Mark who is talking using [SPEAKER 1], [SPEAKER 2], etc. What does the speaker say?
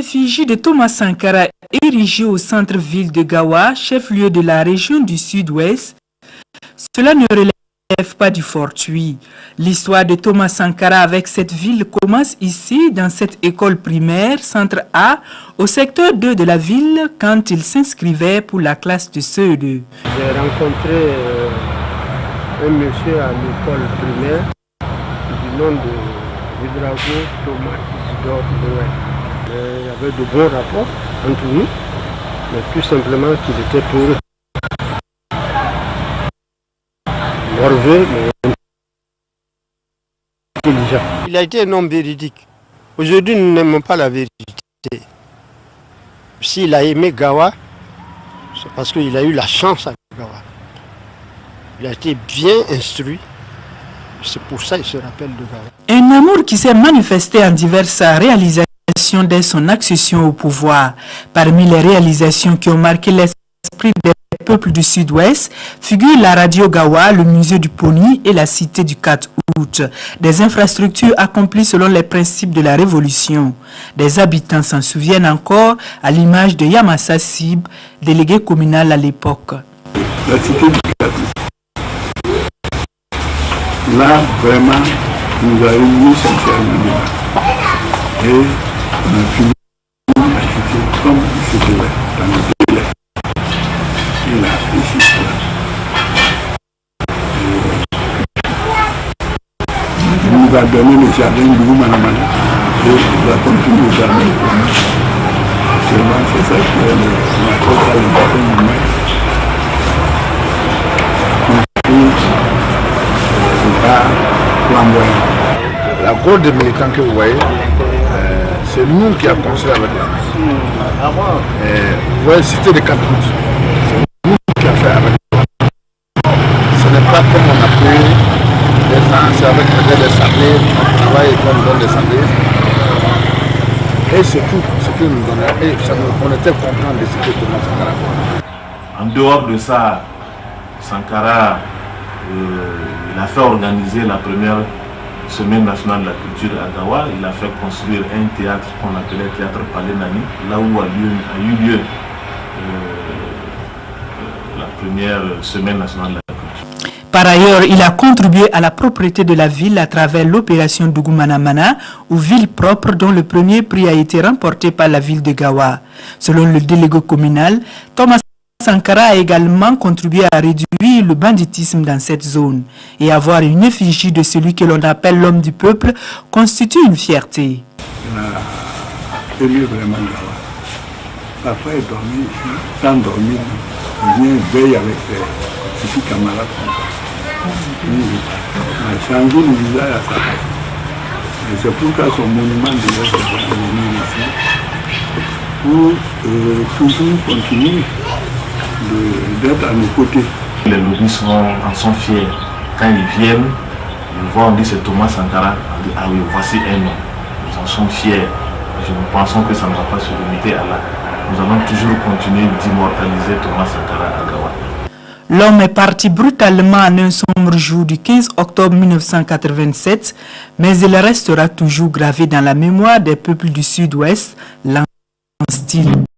[SPEAKER 1] effigie de Thomas Sankara érigée au centre-ville de Gawa, chef-lieu de la région du Sud-Ouest, cela ne relève pas du fortuit. L'histoire de Thomas Sankara avec cette ville commence ici, dans cette école primaire, centre A, au secteur 2 de la ville, quand il s'inscrivait pour la classe de CE2.
[SPEAKER 2] J'ai rencontré un monsieur à l'école primaire du nom de Vidrago Thomas Isidore Noël. Il y avait de bons rapports entre nous, mais tout simplement qu'il était pour nerveux, mais intelligent. Il a été un homme véridique. Aujourd'hui, nous n'aimons pas la vérité. S'il a aimé Gawa, c'est parce qu'il a eu la chance avec Gawa. Il a été bien instruit. C'est pour ça qu'il se rappelle de Gawa.
[SPEAKER 1] Un amour qui s'est manifesté en diverses réalisations dès son accession au pouvoir. Parmi les réalisations qui ont marqué l'esprit des peuples du Sud-Ouest figurent la radio Gawa, le musée du Pony et la cité du 4 août. Des infrastructures accomplies selon les principes de la Révolution. Des habitants s'en souviennent encore, à l'image de Yamassa Sib, délégué communal à l'époque.
[SPEAKER 3] La cité du 4 août. Là, vraiment, nous avons eu essentiellement et on a fini la cité comme il se devait, dans le délai. Il a réussi cela. Il nous a donné le jardin du Manamana et il a continué le jardin pour nous. Seulement, c'est ça qui est le jardin du maire.
[SPEAKER 4] La cour des militants que vous voyez, c'est nous qui avons construit avec la main. Vous voyez, cité de 4 août, c'est nous qui avons fait avec la main. Ce n'est pas comme on a pris des gens, c'est avec des sablés, on travaille et on donne des sablés. Et c'est tout ce que nous donnons. Et on était contents de ce que Thomas Sankara fait.
[SPEAKER 5] En dehors de ça, Sankara, il a fait organiser la première semaine nationale de la culture à Gawa. Il a fait construire un théâtre qu'on appelait Théâtre Palais Nani, là où a eu lieu la première semaine nationale de la culture.
[SPEAKER 1] Par ailleurs, il a contribué à la propreté de la ville à travers l'opération Dougou Manamana, ou ville propre, dont le premier prix a été remporté par la ville de Gawa. Selon le délégué communal, Thomas Sankara a également contribué à réduire le banditisme dans cette zone. Et avoir une effigie de celui que l'on appelle l'homme du peuple constitue une fierté.
[SPEAKER 3] Il a aimé vraiment Gawa. Parfois, il dormait ici, sans dormir. Il vient veiller avec ses petits camarades. Il a changé le visage à sa face. Et c'est pourquoi son monument de l'Est est venu ici, pour toujours continuer d'être à nos côtés.
[SPEAKER 5] Les lobbies en sont fiers. Quand ils viennent, ils voient, on dit c'est Thomas Sankara, on dit ah oui, voici un nom. Nous en sommes fiers. Nous pensons que ça ne va pas se limiter à là. Nous allons toujours continuer d'immortaliser Thomas Sankara à Gawa.
[SPEAKER 1] L'homme est parti brutalement en un sombre jour du 15 octobre 1987, mais il restera toujours gravé dans la mémoire des peuples du Sud-Ouest, l'an style.